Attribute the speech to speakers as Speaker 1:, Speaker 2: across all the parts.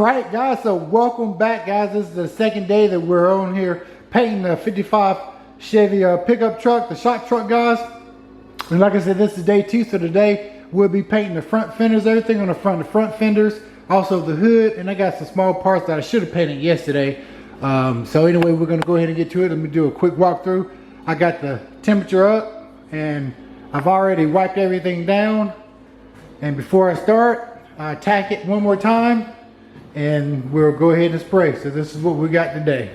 Speaker 1: Alright guys, so welcome back guys. This is the second day that we're on here painting the 55 Chevy pickup truck, the shock truck guys. And like I said, this is day 2, so today we'll be painting the front fenders, everything on the front fenders, also the hood, and I got some small parts that I should have painted yesterday. So anyway, we're gonna go ahead and get to it. Let me do a quick walkthrough. I got the temperature up and I've already wiped everything down. And before I start, I tack it one more time and we'll go ahead and spray. So this is what we got today.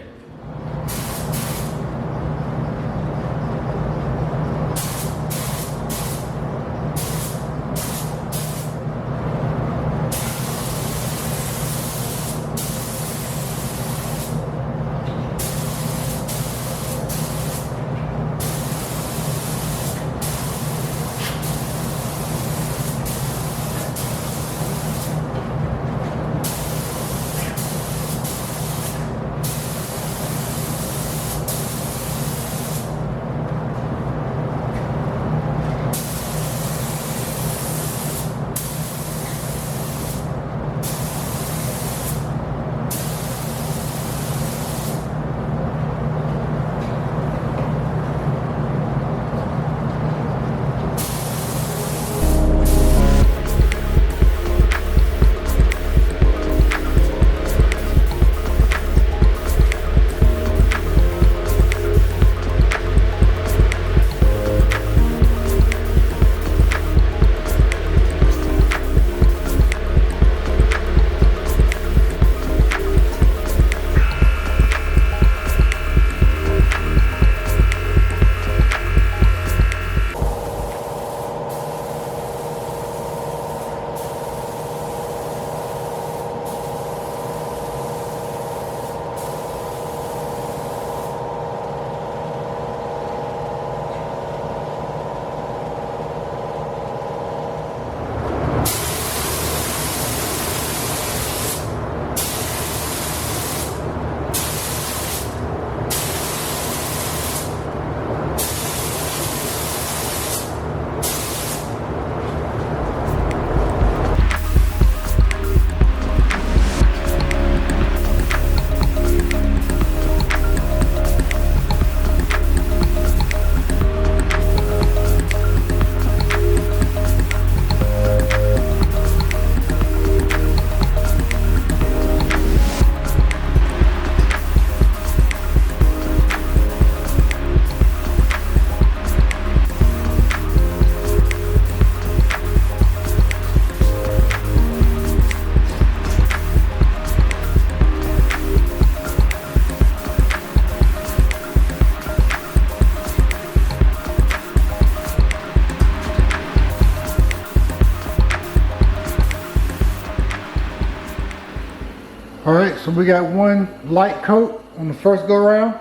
Speaker 1: Alright, so we got one light coat on the first go around.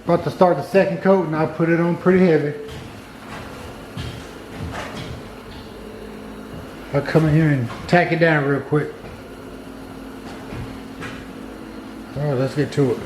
Speaker 1: About to start the second coat and I'll put it on pretty heavy. I'll come in here and tack it down real quick. Alright, let's get to it.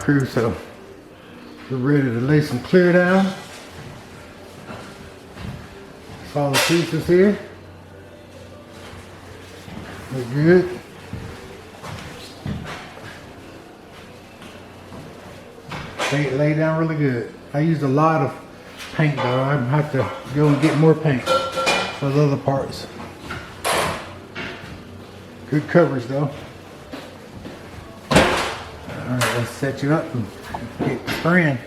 Speaker 1: crew, so we're ready to lay some clear down. That's all the pieces here. Look good. They lay down really good. I used a lot of paint though. I'm gonna have to go and get more paint for the other parts. Good coverage though. Alright, let's set you up and get spraying.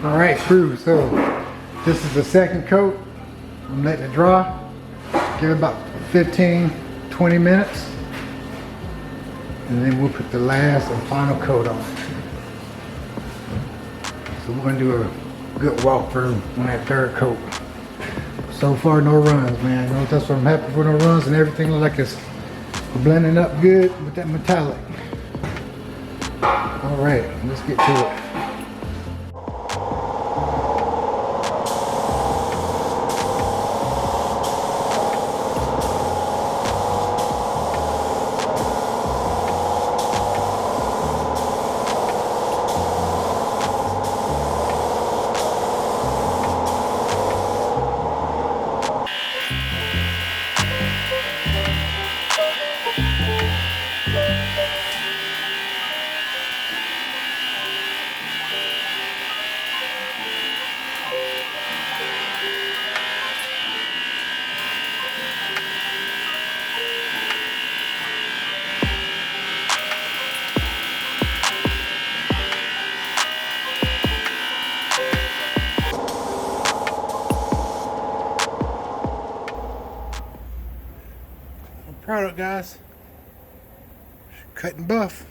Speaker 1: Alright crew, so this is the second coat. I'm letting it dry. Give it about 15-20 minutes. And then we'll put the last and final coat on. So we're gonna do a good walkthrough on that third coat. So far no runs, man. That's what I'm happy for, no runs, and everything looks like it's blending up good with that metallic. Alright, let's get to it. Product, guys. Cut and buff.